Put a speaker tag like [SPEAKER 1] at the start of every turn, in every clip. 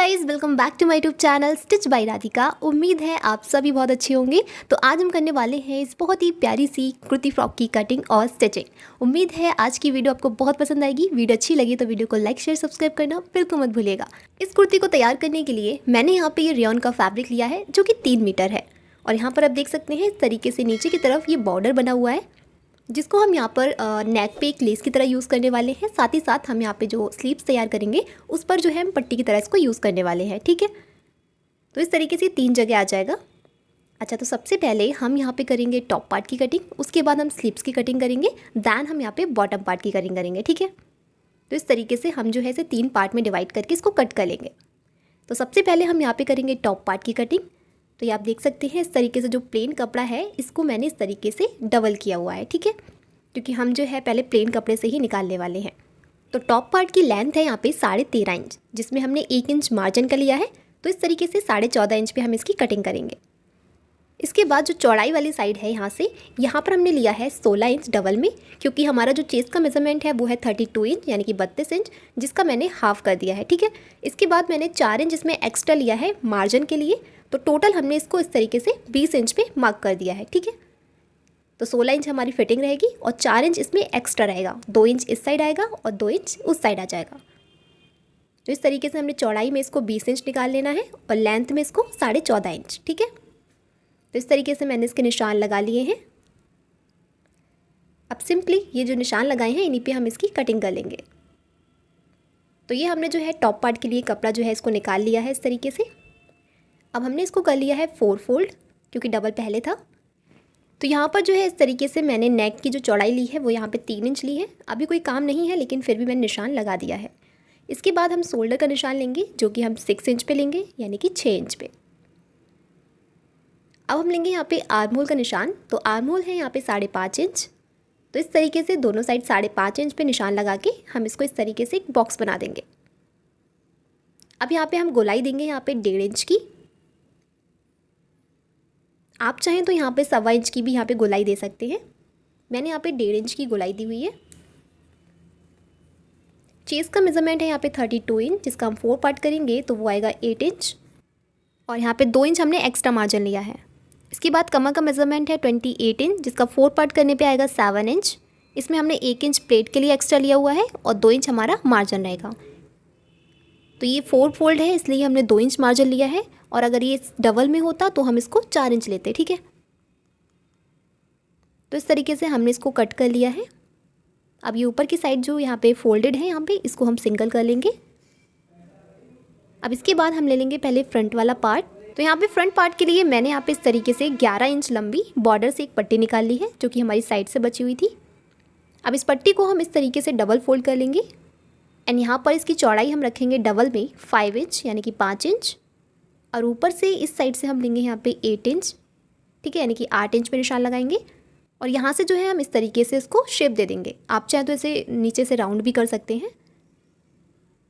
[SPEAKER 1] Guys, welcome back to my YouTube channel stitch by Radhika. उम्मीद है आप सभी बहुत अच्छे होंगे। तो आज हम करने वाले हैं इस बहुत ही प्यारी सी कुर्ती फ्रॉक की कटिंग और स्टिचिंग। उम्मीद है आज की वीडियो आपको बहुत पसंद आएगी। वीडियो अच्छी लगी तो वीडियो को लाइक शेयर सब्सक्राइब करना बिल्कुल मत भूलिएगा। इस कुर्ती को तैयार करने के लिए मैंने यहाँ पे ये रेयॉन का फैब्रिक लिया है जो कि 3 मीटर है। और यहाँ पर आप देख सकते हैं इस तरीके से नीचे की तरफ ये बॉर्डर बना हुआ है, जिसको हम यहाँ पर नेक पे एक लेस की तरह यूज़ करने वाले हैं। साथ ही साथ हम यहाँ पे जो स्लीव्स तैयार करेंगे उस पर जो है हम पट्टी की तरह इसको यूज़ करने वाले हैं। ठीक है, तो इस तरीके से 3 जगह आ जाएगा। अच्छा, तो सबसे पहले हम यहाँ पे करेंगे टॉप पार्ट की कटिंग, उसके बाद हम स्लीव्स की कटिंग करेंगे, दैन हम यहाँ पे बॉटम पार्ट की कटिंग करेंगे। ठीक है, तो इस तरीके से हम जो है इसे 3 पार्ट में डिवाइड करके इसको कट कर लेंगे। तो सबसे पहले हम यहाँ पे करेंगे टॉप पार्ट की कटिंग। तो ये आप देख सकते हैं इस तरीके से जो प्लेन कपड़ा है इसको मैंने इस तरीके से डबल किया हुआ है। ठीक है, क्योंकि हम जो है पहले प्लेन कपड़े से ही निकालने वाले हैं। तो टॉप पार्ट की लेंथ है यहाँ पे 13.5 इंच, जिसमें हमने 1 इंच मार्जिन का लिया है। तो इस तरीके से 14.5 इंच पे हम इसकी कटिंग करेंगे। इसके बाद जो चौड़ाई वाली साइड है यहाँ पर हमने लिया है 16 इंच डबल में, क्योंकि हमारा जो चेस्ट का मेजरमेंट है वो है 32 इंच यानी कि 32 इंच, जिसका मैंने हाफ कर दिया है। ठीक है, इसके बाद मैंने 4 इंच इसमें एक्स्ट्रा लिया है मार्जिन के लिए। तो टोटल हमने इसको इस तरीके से 20 इंच पे मार्क कर दिया है। ठीक है, तो 16 इंच हमारी फिटिंग रहेगी और 4 इंच इसमें एक्स्ट्रा रहेगा। 2 इंच इस साइड आएगा और 2 इंच उस साइड आ जाएगा। तो इस तरीके से हमने चौड़ाई में इसको 20 इंच निकाल लेना है और लेंथ में इसको 14.5 इंच। ठीक है, तो इस तरीके से मैंने इसके निशान लगा लिए हैं। अब सिंपली ये जो निशान लगाए हैं इन्हीं पे हम इसकी कटिंग कर लेंगे। तो ये हमने जो है टॉप पार्ट के लिए कपड़ा जो है इसको निकाल लिया है इस तरीके से। अब हमने इसको कर लिया है 4 फोल्ड, क्योंकि डबल पहले था। तो यहाँ पर जो है इस तरीके से मैंने नेक की जो चौड़ाई ली है वो यहाँ पे 3 इंच ली है। अभी कोई काम नहीं है लेकिन फिर भी मैंने निशान लगा दिया है। इसके बाद हम शोल्डर का निशान लेंगे जो कि हम 6 इंच पे लेंगे, यानी कि 6 इंच पे। अब हम लेंगे यहाँ पे आर्म होल का निशान। तो आर्म होल है यहाँ पे 5.5 इंच। तो इस तरीके से दोनों साइड 5.5 इंच पे निशान लगा के हम इसको इस तरीके से एक बॉक्स बना देंगे। अब यहाँ पे हम गोलाई देंगे यहाँ पे 1.5 इंच की। आप चाहें तो यहाँ पे 1.25 इंच की भी यहाँ पे गोलाई दे सकते हैं। मैंने यहाँ पे 1.5 इंच की गोलाई दी हुई है। चेस्ट का मेजरमेंट है यहाँ पे 32 इंच, जिसका हम 4 पार्ट करेंगे तो वो आएगा 8 इंच। और यहाँ पे 2 इंच हमने एक्स्ट्रा मार्जिन लिया है। इसके बाद कमर का मेजरमेंट है 28 इंच, जिसका 4 पार्ट करने पे आएगा 7 इंच। इसमें हमने 1 इंच प्लेट के लिए एक्स्ट्रा लिया हुआ है और 2 इंच हमारा मार्जिन रहेगा। तो ये 4 फोल्ड है इसलिए हमने 2 इंच मार्जिन लिया है, और अगर ये डबल में होता तो हम इसको 4 इंच लेते। ठीक है, तो इस तरीके से हमने इसको कट कर लिया है। अब ये ऊपर की साइड जो यहाँ पे फोल्डेड है यहाँ पे इसको हम सिंगल कर लेंगे। अब इसके बाद हम ले लेंगे पहले फ्रंट वाला पार्ट। तो यहाँ पे फ्रंट पार्ट के लिए मैंने यहाँ पे इस तरीके से 11 इंच लंबी बॉर्डर से एक पट्टी निकाल ली है जो कि हमारी साइड से बची हुई थी। अब इस पट्टी को हम इस तरीके से डबल फोल्ड कर लेंगे एंड यहाँ पर इसकी चौड़ाई हम रखेंगे डबल में 5 इंच यानी कि 5 इंच, और ऊपर से इस साइड से हम लेंगे यहाँ पे 8 इंच। ठीक है, यानी कि 8 इंच पे निशान लगाएंगे और यहाँ से जो है हम इस तरीके से इसको शेप दे देंगे। आप चाहे तो इसे नीचे से राउंड भी कर सकते हैं।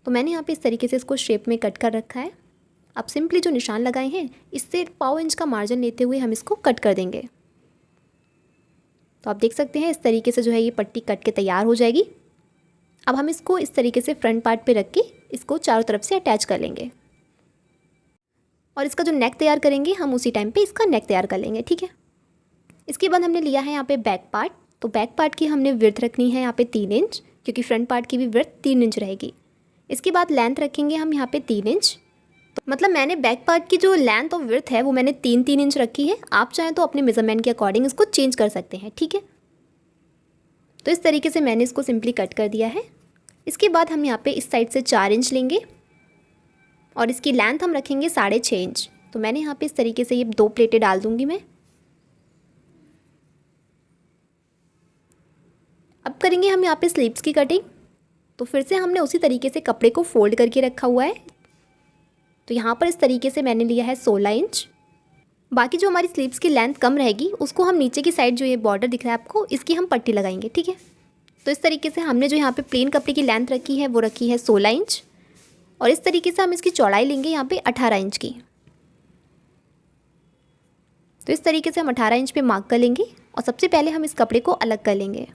[SPEAKER 1] तो मैंने यहाँ पे इस तरीके से इसको शेप में कट कर रखा है। अब सिंपली जो निशान लगाए हैं इससे 1/4 इंच का मार्जिन लेते हुए हम इसको कट कर देंगे। तो आप देख सकते हैं इस तरीके से जो है ये पट्टी कट के तैयार हो जाएगी। अब हम इसको इस तरीके से फ्रंट पार्ट पे रख के इसको चारों तरफ से अटैच कर लेंगे, और इसका जो नेक तैयार करेंगे हम उसी टाइम पे इसका नेक तैयार कर लेंगे। ठीक है, इसके बाद हमने लिया है यहाँ पे बैक पार्ट। तो बैक पार्ट की हमने विड्थ रखनी है यहाँ पे 3 इंच, क्योंकि फ्रंट पार्ट की भी विड्थ 3 इंच रहेगी। इसके बाद लेंथ रखेंगे हम यहाँ पे 3 इंच। तो मतलब मैंने बैक पार्ट की जो लेंथ और विड्थ है वो मैंने 3-3 इंच रखी है। आप चाहें तो अपने मेजरमेंट के अकॉर्डिंग इसको चेंज कर सकते हैं। ठीक है, तो इस तरीके से मैंने इसको सिंपली कट कर दिया है। इसके बाद हम यहाँ पे इस साइड से 4 इंच लेंगे और इसकी लेंथ हम रखेंगे 6.5 इंच। तो मैंने यहाँ पे इस तरीके से ये 2 प्लेटें डाल दूंगी मैं। अब करेंगे हम यहाँ पे स्लीव्स की कटिंग। तो फिर से हमने उसी तरीके से कपड़े को फोल्ड करके रखा हुआ है। तो यहाँ पर इस तरीके से मैंने लिया है 16 इंच। बाकी जो हमारी स्लीव्स की लेंथ कम रहेगी उसको हम नीचे की साइड जो ये बॉर्डर दिख रहा है आपको, इसकी हम पट्टी लगाएंगे। ठीक है, तो इस तरीके से हमने जो यहाँ पे प्लेन कपड़े की लेंथ रखी है वो रखी है 16 इंच, और इस तरीके से हम इसकी चौड़ाई लेंगे यहाँ पे 18 इंच की। तो इस तरीके से हम 18 इंच पे मार्क कर लेंगे और सबसे पहले हम इस कपड़े को अलग कर लेंगे।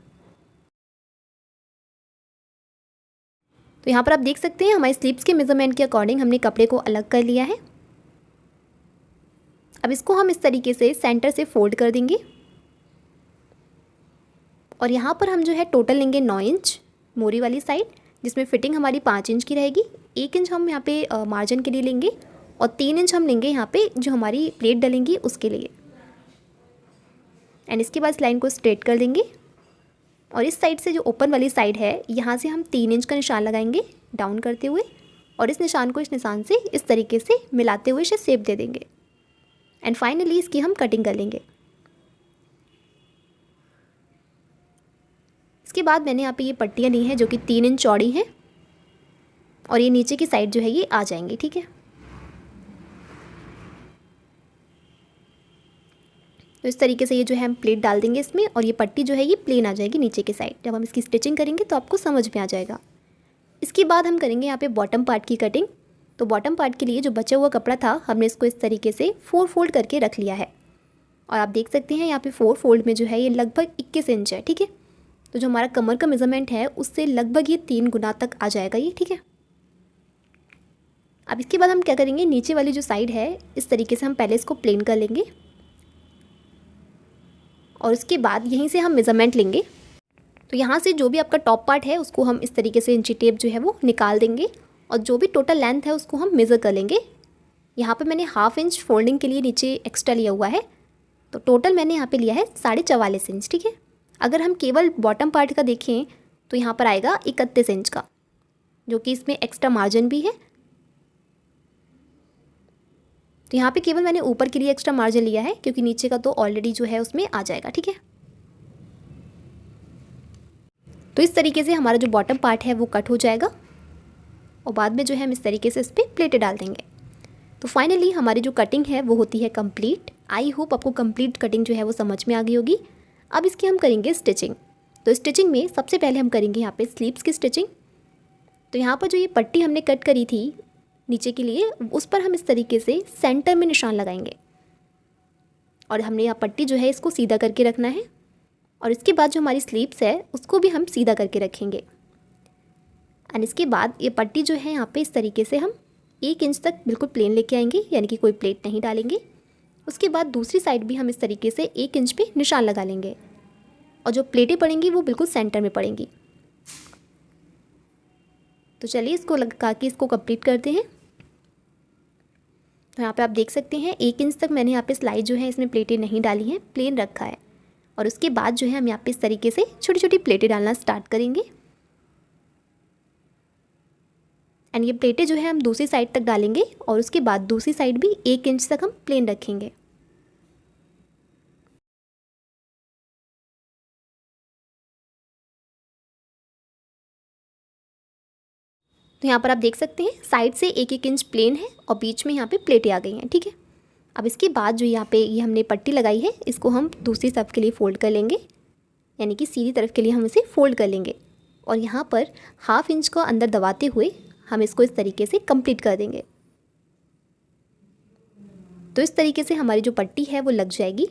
[SPEAKER 1] तो यहाँ पर आप देख सकते हैं हमारे स्लीव्स के मेज़रमेंट के अकॉर्डिंग हमने कपड़े को अलग कर लिया है। अब इसको हम इस तरीके से सेंटर से फोल्ड कर देंगे और यहाँ पर हम जो है टोटल लेंगे 9 इंच मोरी वाली साइड, जिसमें फिटिंग हमारी 5 इंच की रहेगी। 1 इंच हम यहाँ पे मार्जिन के लिए लेंगे और 3 इंच हम लेंगे यहाँ पे जो हमारी प्लेट डलेंगी उसके लिए। एंड इसके बाद इस लाइन को स्ट्रेट कर देंगे और इस साइड से जो ओपन वाली साइड है यहाँ से हम 3 इंच का निशान लगाएंगे डाउन करते हुए और इस निशान को इस निशान से इस तरीके से मिलाते हुए इसे शेप दे देंगे। एंड फाइनली इसकी हम कटिंग कर लेंगे। इसके बाद मैंने यहाँ पे ये पट्टियाँ ली हैं जो कि 3 इंच चौड़ी हैं और ये नीचे की साइड जो है ये आ जाएंगी। ठीक है, तो इस तरीके से ये जो है हम प्लेट डाल देंगे इसमें और ये पट्टी जो है ये प्लेन आ जाएगी नीचे की साइड। जब हम इसकी स्टिचिंग करेंगे तो आपको समझ में आ जाएगा। इसके बाद हम करेंगे यहाँ पे बॉटम पार्ट की कटिंग। तो बॉटम पार्ट के लिए जो बचा हुआ कपड़ा था हमने इसको इस तरीके से 4 फोल्ड करके रख लिया है और आप देख सकते हैं यहाँ पे 4 फोल्ड में जो है ये लगभग 21 इंच है। ठीक है, तो जो हमारा कमर का मेज़रमेंट है उससे लगभग ये 3 गुना तक आ जाएगा ये। ठीक है, अब इसके बाद हम क्या करेंगे, नीचे वाली जो साइड है इस तरीके से हम पहले इसको प्लेन कर लेंगे और उसके बाद यहीं से हम मेज़रमेंट लेंगे। तो यहाँ से जो भी आपका टॉप पार्ट है उसको हम इस तरीके से इंची टेप जो है वो निकाल देंगे और जो भी टोटल लेंथ है उसको हम मेज़र कर लेंगे। यहाँ पे मैंने 1/2 इंच फोल्डिंग के लिए नीचे एक्स्ट्रा लिया हुआ है, तो टोटल मैंने यहाँ पे लिया है 44.5 इंच। ठीक है, अगर हम केवल बॉटम पार्ट का देखें तो यहाँ पर आएगा 31 इंच का, जो कि इसमें एक्स्ट्रा मार्जिन भी है। तो यहाँ पे केवल मैंने ऊपर के लिए एक्स्ट्रा मार्जिन लिया है क्योंकि नीचे का तो ऑलरेडी जो है उसमें आ जाएगा। ठीक है, तो इस तरीके से हमारा जो बॉटम पार्ट है वो कट हो जाएगा और बाद में जो है हम इस तरीके से इस पर प्लेटें डाल देंगे। तो फाइनली हमारी जो कटिंग है वो होती है कंप्लीट। आई होप आपको कंप्लीट कटिंग जो है वो समझ में आ गई होगी। अब इसकी हम करेंगे स्टिचिंग। तो स्टिचिंग में सबसे पहले हम करेंगे यहाँ पे स्लीव्स की स्टिचिंग। तो यहाँ पर जो ये पट्टी हमने कट करी थी नीचे के लिए उस पर हम इस तरीके से सेंटर में निशान लगाएंगे और हमने यहाँ पट्टी जो है इसको सीधा करके रखना है और इसके बाद जो हमारी स्लीव्स है उसको भी हम सीधा करके रखेंगे। एंड इसके बाद ये पट्टी जो है यहाँ पे इस तरीके से हम 1 इंच तक बिल्कुल प्लेन लेके आएंगे, यानी कि कोई प्लेट नहीं डालेंगे। उसके बाद दूसरी साइड भी हम इस तरीके से 1 इंच पे निशान लगा लेंगे और जो प्लेटें पड़ेंगी वो बिल्कुल सेंटर में पड़ेंगी। तो चलिए इसको लगा के इसको कंप्लीट करते हैं। तो यहाँ पे आप देख सकते हैं 1 इंच तक मैंने यहाँ पे सिलाई जो है इसमें प्लेटें नहीं डाली हैं, प्लेन रखा है। और उसके बाद जो है हम यहाँ पे इस तरीके से छोटी छोटी प्लेटें डालना स्टार्ट करेंगे एंड ये प्लेटें जो है हम दूसरी साइड तक डालेंगे और उसके बाद दूसरी साइड भी 1 इंच तक हम प्लेन रखेंगे। तो यहाँ पर आप देख सकते हैं साइड से 1-1 इंच प्लेन है और बीच में यहाँ पे प्लेटें आ गई हैं। ठीक है, अब इसके बाद जो यहाँ पे ये हमने पट्टी लगाई है इसको हम दूसरी तरफ के लिए फ़ोल्ड कर लेंगे, यानी कि सीधी तरफ के लिए हम इसे फ़ोल्ड कर लेंगे और यहाँ पर 1/2 इंच को अंदर दबाते हुए हम इसको इस तरीके से कंप्लीट कर देंगे। तो इस तरीके से हमारी जो पट्टी है वो लग जाएगी।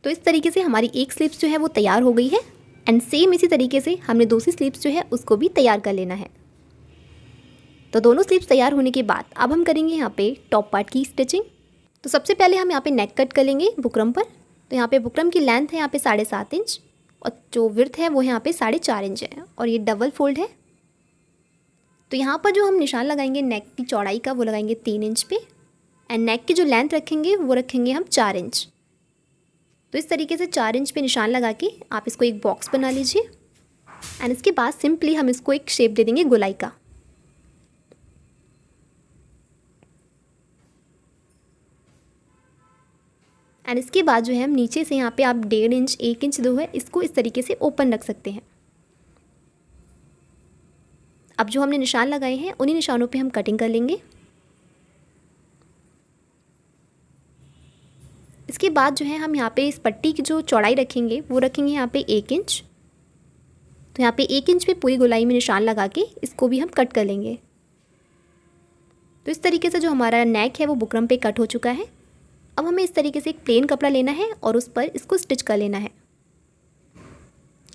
[SPEAKER 1] तो इस तरीके से हमारी एक स्लीव्स जो है वो तैयार हो गई है एंड सेम इसी तरीके से हमने दूसरी स्लीव्स जो है उसको भी तैयार कर लेना है। तो दोनों स्लीव्स तैयार होने के बाद अब हम करेंगे यहाँ पे टॉप पार्ट की स्टिचिंग। तो सबसे पहले हम यहाँ पे नेक कट कर लेंगे बुकरम पर। तो यहाँ पे बुकरम की लेंथ है यहाँ पे 7.5 इंच और जो विड्थ है वो यहाँ पे 4.5 इंच है और ये डबल फोल्ड है। तो यहाँ पर जो हम निशान लगाएंगे नेक की चौड़ाई का वो लगाएंगे 3 इंच पे एंड नेक की जो लेंथ रखेंगे वो रखेंगे हम 4 इंच। तो इस तरीके से 4 इंच पे निशान लगा के आप इसको एक बॉक्स बना लीजिए एंड इसके बाद सिंपली हम इसको एक शेप दे देंगे गोलाई का। एंड इसके बाद जो है हम नीचे से यहाँ पे आप 1.5 इंच 1 इंच जो है इसको इस तरीके से ओपन रख सकते हैं। अब जो हमने निशान लगाए हैं उन्हीं निशानों पे हम कटिंग कर लेंगे। इसके बाद जो है हम यहाँ पे इस पट्टी की जो चौड़ाई रखेंगे वो रखेंगे यहाँ पे 1 इंच तो यहाँ पे 1 इंच पे पूरी गोलाई में निशान लगा के इसको भी हम कट कर लेंगे। तो इस तरीके से जो हमारा नेक है वो बुकरम पे कट हो चुका है। अब हमें इस तरीके से एक प्लेन कपड़ा लेना है और उस पर इसको स्टिच कर लेना है,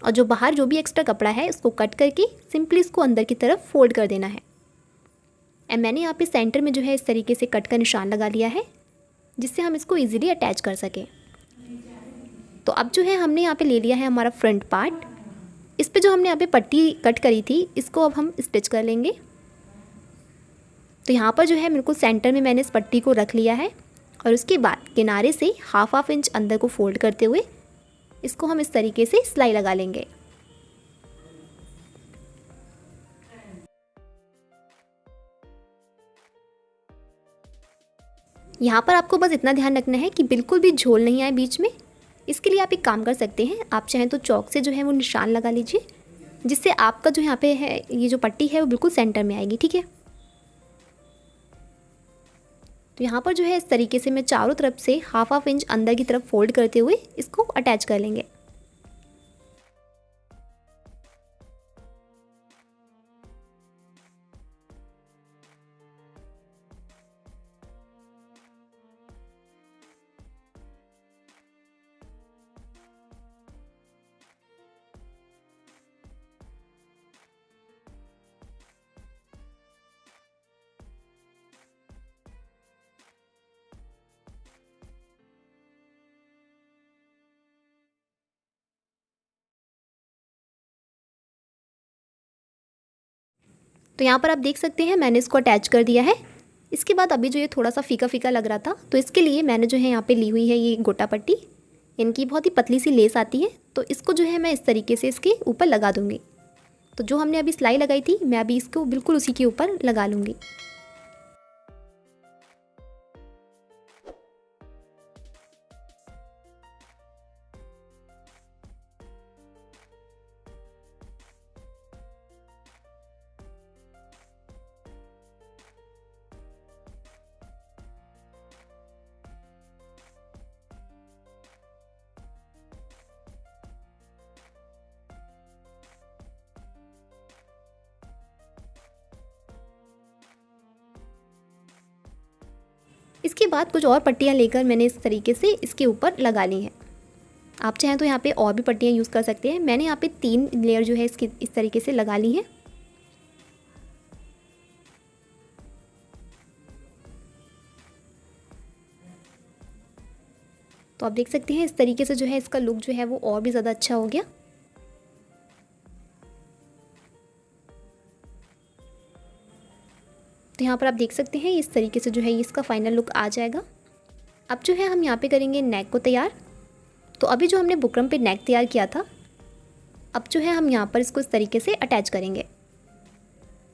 [SPEAKER 1] और जो बाहर जो भी एक्स्ट्रा कपड़ा है इसको कट करके सिंपली इसको अंदर की तरफ फोल्ड कर देना है। एंड मैंने यहाँ पे सेंटर में जो है इस तरीके से कट का निशान लगा लिया है, जिससे हम इसको ईजिली अटैच कर सकें। तो अब जो है हमने यहाँ पे ले लिया है हमारा फ्रंट पार्ट। इस पे जो हमने यहाँ पे पट्टी कट करी थी इसको अब हम स्टिच कर लेंगे। तो यहाँ पर जो है बिल्कुल सेंटर में मैंने इस पट्टी को रख लिया है, और उसके बाद किनारे से हाफ इंच अंदर को फोल्ड करते हुए इसको हम इस तरीके से सिलाई लगा लेंगे। यहाँ पर आपको बस इतना ध्यान रखना है कि बिल्कुल भी झोल नहीं आए बीच में। इसके लिए आप एक काम कर सकते हैं, आप चाहें तो चौक से जो है वो निशान लगा लीजिए, जिससे आपका जो यहाँ पे है ये जो पट्टी है वो बिल्कुल सेंटर में आएगी। ठीक है, तो यहाँ पर जो है इस तरीके से मैं चारों तरफ से हाफ इंच अंदर की तरफ फोल्ड करते हुए इसको अटैच कर लेंगे। तो यहाँ पर आप देख सकते हैं मैंने इसको अटैच कर दिया है। इसके बाद अभी जो ये थोड़ा सा फीका फीका लग रहा था, तो इसके लिए मैंने जो है यहाँ पे ली हुई है ये गोटा पट्टी। इनकी बहुत ही पतली सी लेस आती है, तो इसको जो है मैं इस तरीके से इसके ऊपर लगा दूँगी। तो जो हमने अभी सिलाई लगाई थी मैं अभी इसको बिल्कुल उसी के ऊपर लगा लूँगी। इसके बाद कुछ और पट्टियाँ लेकर मैंने इस तरीके से इसके ऊपर लगा ली हैं। आप चाहें तो यहाँ पे और भी पट्टियाँ यूज़ कर सकते हैं। मैंने यहाँ पे 3 लेयर जो है इसकी इस तरीके से लगा ली हैं। तो आप देख सकते हैं इस तरीके से जो है इसका लुक जो है वो और भी ज़्यादा अच्छा हो गया। तो यहाँ पर आप देख सकते हैं इस तरीके से जो है इसका फाइनल लुक आ जाएगा। अब जो है हम यहाँ पे करेंगे नेक को तैयार। तो अभी जो हमने बुकरम पे नेक तैयार किया था, अब जो है हम यहाँ पर इसको इस तरीके से अटैच करेंगे।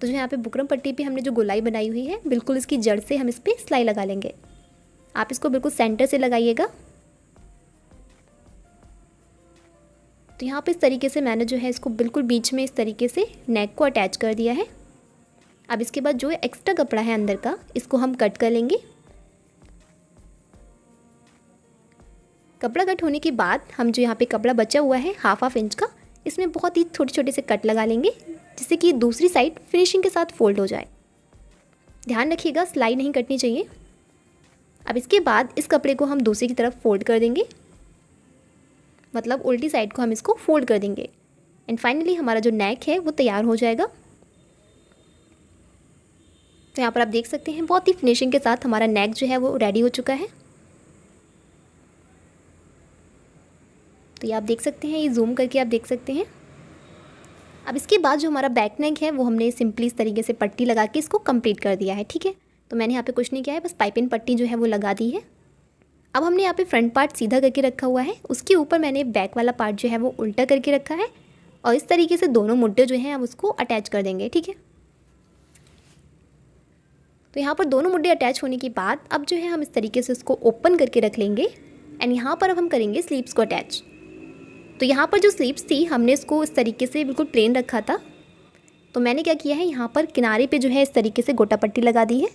[SPEAKER 1] तो जो यहाँ पे बुकरम पट्टी पे हमने जो गोलाई बनाई हुई है बिल्कुल इसकी जड़ से हम इस पर सिलाई लगा लेंगे। आप इसको बिल्कुल सेंटर से लगाइएगा। तो यहाँ पे इस तरीके से मैंने जो है इसको बिल्कुल बीच में इस तरीके से नेक को अटैच कर दिया है। अब इसके बाद जो एक्स्ट्रा कपड़ा है अंदर का इसको हम कट कर लेंगे। कपड़ा कट होने के बाद हम जो यहाँ पे कपड़ा बचा हुआ है हाफ इंच का, इसमें बहुत ही छोटे छोटे से कट लगा लेंगे, जिससे कि दूसरी साइड फिनिशिंग के साथ फोल्ड हो जाए। ध्यान रखिएगा सिलाई नहीं कटनी चाहिए। अब इसके बाद इस कपड़े को हम दूसरी की तरफ फोल्ड कर देंगे, मतलब उल्टी साइड को हम इसको फोल्ड कर देंगे। एंड फाइनली हमारा जो नेक है वो तैयार हो जाएगा। तो यहाँ पर आप देख सकते हैं बहुत ही फिनिशिंग के साथ हमारा नेक जो है वो रेडी हो चुका है। तो ये आप देख सकते हैं, ये जूम करके आप देख सकते हैं। अब इसके बाद जो हमारा बैक नेक है वो हमने सिंपली इस तरीके से पट्टी लगा के इसको कंप्लीट कर दिया है। ठीक है, तो मैंने यहाँ पे कुछ नहीं किया है, बस पाइपिंग पट्टी जो है वो लगा दी है। अब हमने यहाँ पे फ्रंट पार्ट सीधा करके रखा हुआ है, उसके ऊपर मैंने बैक वाला पार्ट जो है वो उल्टा करके रखा है, और इस तरीके से दोनों मुड्डे जो हैं हम उसको अटैच कर देंगे। ठीक है, तो यहाँ पर दोनों मुड्डे अटैच होने के बाद अब जो है हम इस तरीके से उसको ओपन करके रख लेंगे। एंड यहाँ पर अब हम करेंगे स्लीव्स को अटैच। तो यहाँ पर जो स्लीव्स थी हमने इसको इस तरीके से बिल्कुल प्लेन रखा था, तो मैंने क्या किया है यहाँ पर किनारे पे जो है इस तरीके से गोटा पट्टी लगा दी है,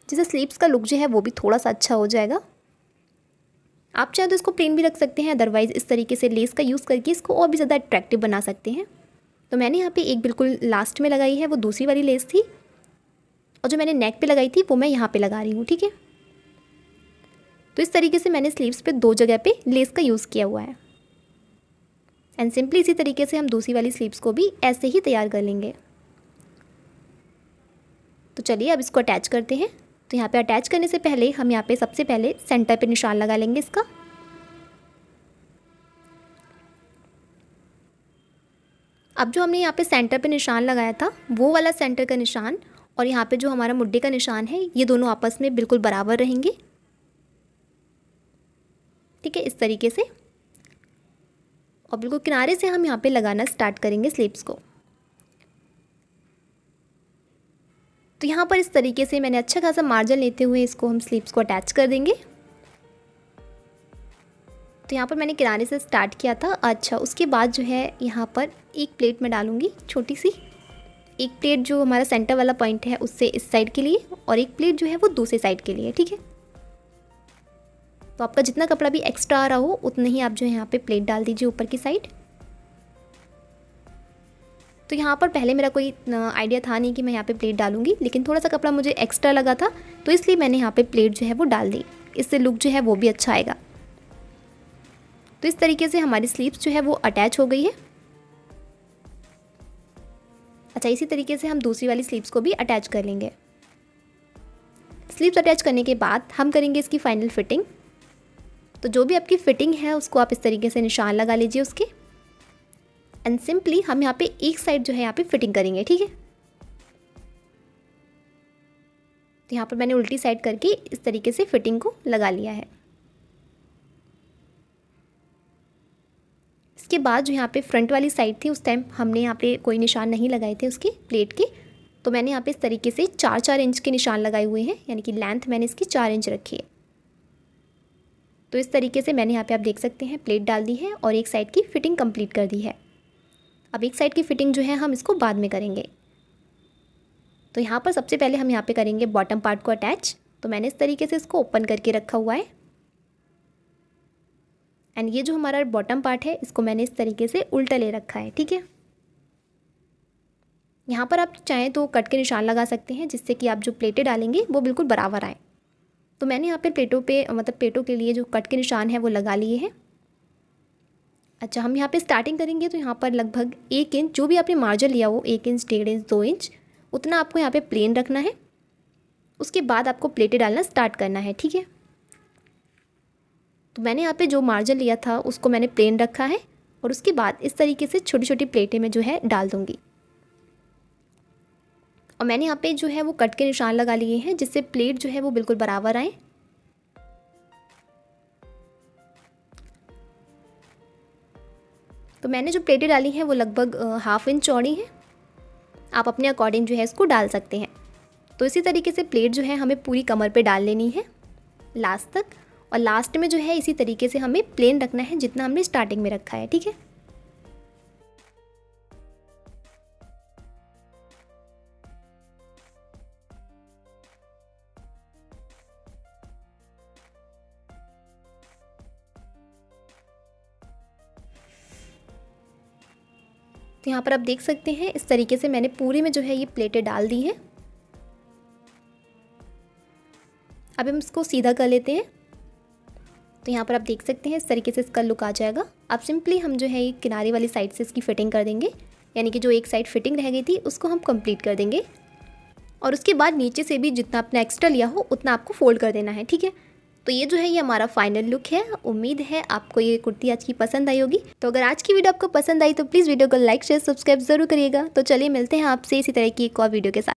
[SPEAKER 1] जिससे स्लीव्स का लुक जो है वो भी थोड़ा सा अच्छा हो जाएगा। आप चाहे तो इसको प्लेन भी रख सकते हैं, अदरवाइज़ इस तरीके से लेस का यूज़ करके इसको और भी ज़्यादा अट्रैक्टिव बना सकते हैं। तो मैंने यहाँ पे एक बिल्कुल लास्ट में लगाई है, वो दूसरी वाली लेस थी, और जो मैंने नेक पे लगाई थी वो मैं यहाँ पे लगा रही हूँ। ठीक है, तो इस तरीके से मैंने स्लीव्स पे 2 जगह पे लेस का यूज़ किया हुआ है। एंड सिंपली इसी तरीके से हम दूसरी वाली स्लीव्स को भी ऐसे ही तैयार कर लेंगे। तो चलिए अब इसको अटैच करते हैं। तो यहाँ पे अटैच करने से पहले हम यहाँ पे सबसे पहले सेंटर पे निशान लगा लेंगे इसका। अब जो हमने यहाँ पे सेंटर पे निशान लगाया था वो वाला सेंटर का निशान और यहाँ पे जो हमारा मुड्ढे का निशान है, ये दोनों आपस में बिल्कुल बराबर रहेंगे। ठीक है, इस तरीके से, और बिल्कुल किनारे से हम यहाँ पे लगाना स्टार्ट करेंगे स्लीव्स को। तो यहाँ पर इस तरीके से मैंने अच्छा खासा मार्जिन लेते हुए इसको हम स्लीव्स को अटैच कर देंगे। तो यहाँ पर मैंने किनारे से स्टार्ट किया था। अच्छा, उसके बाद जो है यहाँ पर एक प्लेट में डालूँगी छोटी सी, एक प्लेट जो हमारा सेंटर वाला पॉइंट है उससे इस साइड के लिए, और एक प्लेट जो है वो दूसरे साइड के लिए। ठीक है, तो आपका जितना कपड़ा भी एक्स्ट्रा आ रहा हो उतने ही आप जो है यहाँ पे प्लेट डाल दीजिए ऊपर की साइड। तो यहाँ पर पहले मेरा कोई आइडिया था नहीं कि मैं यहाँ पे प्लेट डालूंगी, लेकिन थोड़ा सा कपड़ा मुझे एक्स्ट्रा लगा था तो इसलिए मैंने यहाँ पे प्लेट जो है वो डाल दी। इससे लुक जो है वो भी अच्छा आएगा। तो इस तरीके से हमारी स्लीव्स जो है वो अटैच हो गई है। अच्छा, इसी तरीके से हम दूसरी वाली स्लीव्स को भी अटैच कर लेंगे। स्लीव्स अटैच करने के बाद हम करेंगे इसकी फाइनल फिटिंग। तो जो भी आपकी फिटिंग है उसको आप इस तरीके से निशान लगा लीजिए उसके, एंड सिंपली हम यहाँ पे एक साइड जो है यहाँ पे फिटिंग करेंगे। ठीक है, तो यहाँ पर मैंने उल्टी साइड करके इस तरीके से फिटिंग को लगा लिया है। इसके बाद जो यहाँ पे फ्रंट वाली साइड थी उस टाइम हमने यहाँ पे कोई निशान नहीं लगाए थे उसके प्लेट के, तो मैंने यहाँ पे इस तरीके से 4-4 इंच के निशान लगाए हुए हैं, यानी कि लेंथ मैंने इसकी 4 इंच रखी है। तो इस तरीके से मैंने यहाँ पे आप देख सकते हैं प्लेट डाल दी है और एक साइड की फिटिंग कंप्लीट कर दी है। अब एक साइड की फिटिंग जो है हम इसको बाद में करेंगे। तो यहाँ पर सबसे पहले हम यहाँ पे करेंगे बॉटम पार्ट को अटैच। तो मैंने इस तरीके से इसको ओपन करके रखा हुआ है, एंड ये जो हमारा बॉटम पार्ट है इसको मैंने इस तरीके से उल्टा ले रखा है। ठीक है, यहाँ पर आप चाहें तो कट के निशान लगा सकते हैं जिससे कि आप जो प्लेटें डालेंगे वो बिल्कुल बराबर आए। तो मैंने यहाँ पे प्लेटों पे प्लेटों के लिए जो कट के निशान है वो लगा लिए हैं। अच्छा, हम यहाँ पे स्टार्टिंग करेंगे तो यहाँ पर लगभग 1 इंच, जो भी आपने मार्जिन लिया हो 1 इंच, 1.5 इंच, 2 इंच, उतना आपको यहाँ पे प्लेन रखना है। उसके बाद आपको प्लेटें डालना स्टार्ट करना है। ठीक है, तो मैंने यहाँ पे जो मार्जिन लिया था उसको मैंने प्लेन रखा है, और उसके बाद इस तरीके से छोटी छोटी प्लेटें मैं जो है डाल दूँगी। और मैंने यहाँ पे जो है वो कट के निशान लगा लिए हैं जिससे प्लेट जो है वो बिल्कुल बराबर आए। तो मैंने जो प्लेटें डाली हैं वो लगभग 1/2 इंच चौड़ी हैं। आप अपने अकॉर्डिंग जो है इसको डाल सकते हैं। तो इसी तरीके से प्लेट जो है हमें पूरी कमर पे डाल लेनी है लास्ट तक, और लास्ट में जो है इसी तरीके से हमें प्लेन रखना है जितना हमने स्टार्टिंग में रखा है। ठीक है, तो यहाँ पर आप देख सकते हैं इस तरीके से मैंने पूरी में जो है ये प्लेटें डाल दी हैं। अब हम इसको सीधा कर लेते हैं। तो यहाँ पर आप देख सकते हैं इस तरीके से इसका लुक आ जाएगा। अब सिंपली हम जो है ये किनारे वाली साइड से इसकी फिटिंग कर देंगे, यानी कि जो एक साइड फिटिंग रह गई थी उसको हम कंप्लीट कर देंगे, और उसके बाद नीचे से भी जितना आपने एक्स्ट्रा लिया हो उतना आपको फोल्ड कर देना है। ठीक है, तो ये जो है ये हमारा फाइनल लुक है। उम्मीद है आपको ये कुर्ती आज की पसंद आई होगी। तो अगर आज की वीडियो आपको पसंद आई तो प्लीज़ वीडियो को लाइक, शेयर, सब्सक्राइब जरूर करिएगा। तो चलिए मिलते हैं आपसे इसी तरह की एक और वीडियो के साथ।